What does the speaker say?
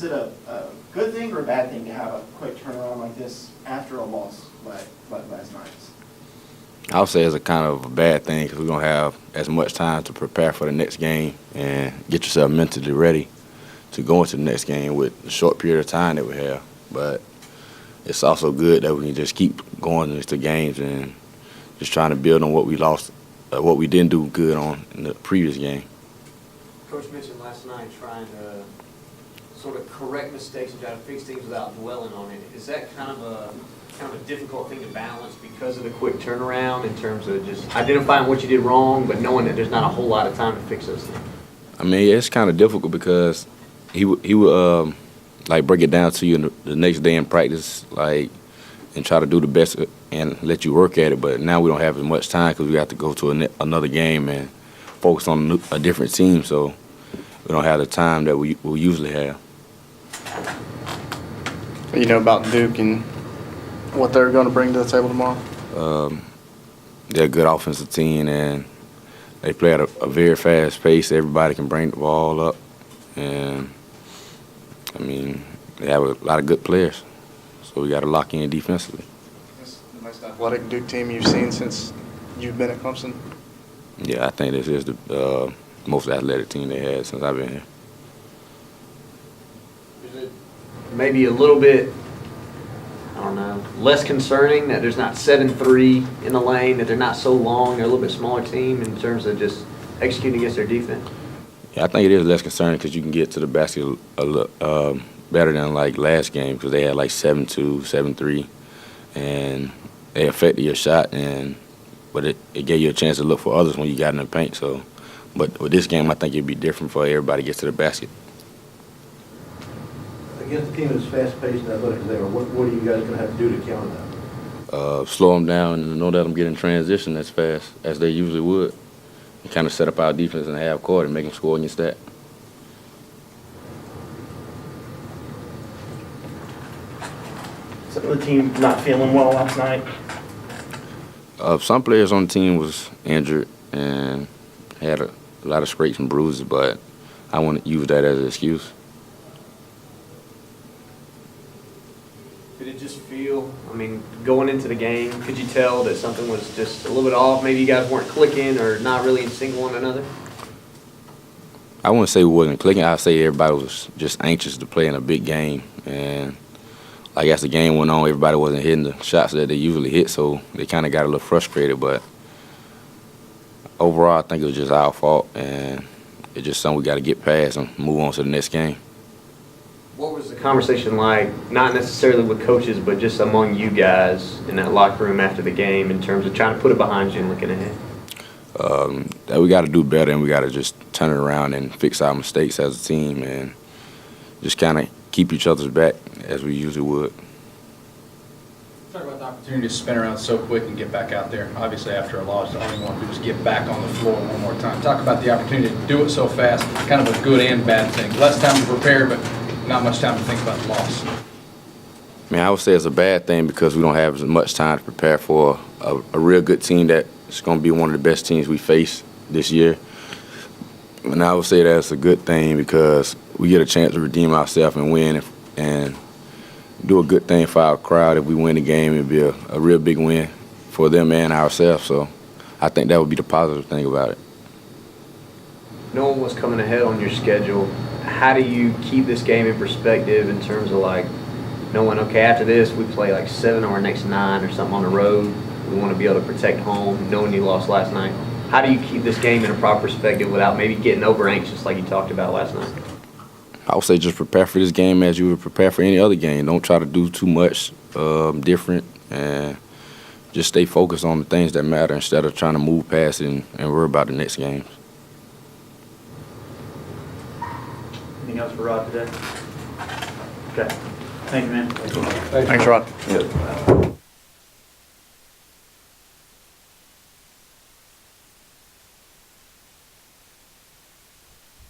it a good thing or a bad thing to have a quick turnaround like this after a loss like last night? I would say it's a kind of a bad thing because we're going to have as much time to prepare for the next game and get yourself mentally ready to go into the next game with the short period of time that we have. But it's also good that we can just keep going into games and just trying to build on what we lost, what we didn't do good on in the previous game. Coach mentioned last night trying to sort of correct mistakes and try to fix things without dwelling on it. Is that kind of a difficult thing to balance because of the quick turnaround in terms of just identifying what you did wrong, but knowing that there's not a whole lot of time to fix those things? I mean, it's kind of difficult because he would like break it down to you the next day in practice, like, and try to do the best and let you work at it. But now we don't have as much time because we have to go to another game and focus on a different team. So we don't have the time that we usually have. You know about Duke and what they're going to bring to the table tomorrow? They're a good offensive team, and they play at a very fast pace. Everybody can bring the ball up, and I mean, they have a lot of good players, so we got to lock in defensively. This is the most athletic Duke team you've seen since you've been at Clemson? Yeah, I think this is the most athletic team they had since I've been here. Is it maybe a little bit, I don't know, less concerning that there's not 7-3 in the lane, that they're not so long, they're a little bit smaller team in terms of just executing against their defense? Yeah, I think it is less concerning because you can get to the basket a little better than like last game because they had like 7-2, 7-3, and they affected your shot, but it gave you a chance to look for others when you got in the paint. So, but with this game, I think it'd be different for everybody to get to the basket. Against a team as fast-paced and athletic as they are, what are you guys going to have to do to counter that? Slow them down and know that them get in transition as fast as they usually would, and kind of set up our defense in the half court and make them score against that. Some of the team not feeling well last night. Some players on the team was injured and had a lot of scrapes and bruises, but I wouldn't use that as an excuse. Did it just feel, I mean, going into the game, could you tell that something was just a little bit off? Maybe you guys weren't clicking or not really in sync with one another? I wouldn't say we wasn't clicking. I'd say everybody was just anxious to play in a big game. And like as the game went on, everybody wasn't hitting the shots that they usually hit, so they kind of got a little frustrated. But overall, I think it was just our fault, and it's just something we got to get past and move on to the next game. What was the conversation like, not necessarily with coaches, but just among you guys in that locker room after the game in terms of trying to put it behind you and looking ahead? That we got to do better, and we got to just turn it around and fix our mistakes as a team and just kind of keep each other's back as we usually would. Talk about the opportunity to spin around so quick and get back out there. Obviously, after a loss, all you want to do is get back on the floor one more time. Talk about the opportunity to do it so fast, kind of a good and bad thing. Less time to prepare, but not much time to think about the loss. I mean, I would say it's a bad thing because we don't have as much time to prepare for a real good team that's going to be one of the best teams we face this year. And I would say that's a good thing because we get a chance to redeem ourselves and win and do a good thing for our crowd. If we win the game, it'd be a real big win for them and ourselves. So I think that would be the positive thing about it. Knowing what's coming ahead on your schedule, how do you keep this game in perspective in terms of like knowing, okay, after this we play like 7 of our next 9 or something on the road. We want to be able to protect home, knowing you lost last night. How do you keep this game in a proper perspective without maybe getting over anxious like you talked about last night? I would say just prepare for this game as you would prepare for any other game. Don't try to do too much different, and just stay focused on the things that matter instead of trying to move past it and worry about the next games. Anything else for Rod today? Okay. Thank you, man. Thanks, Rod. Yeah.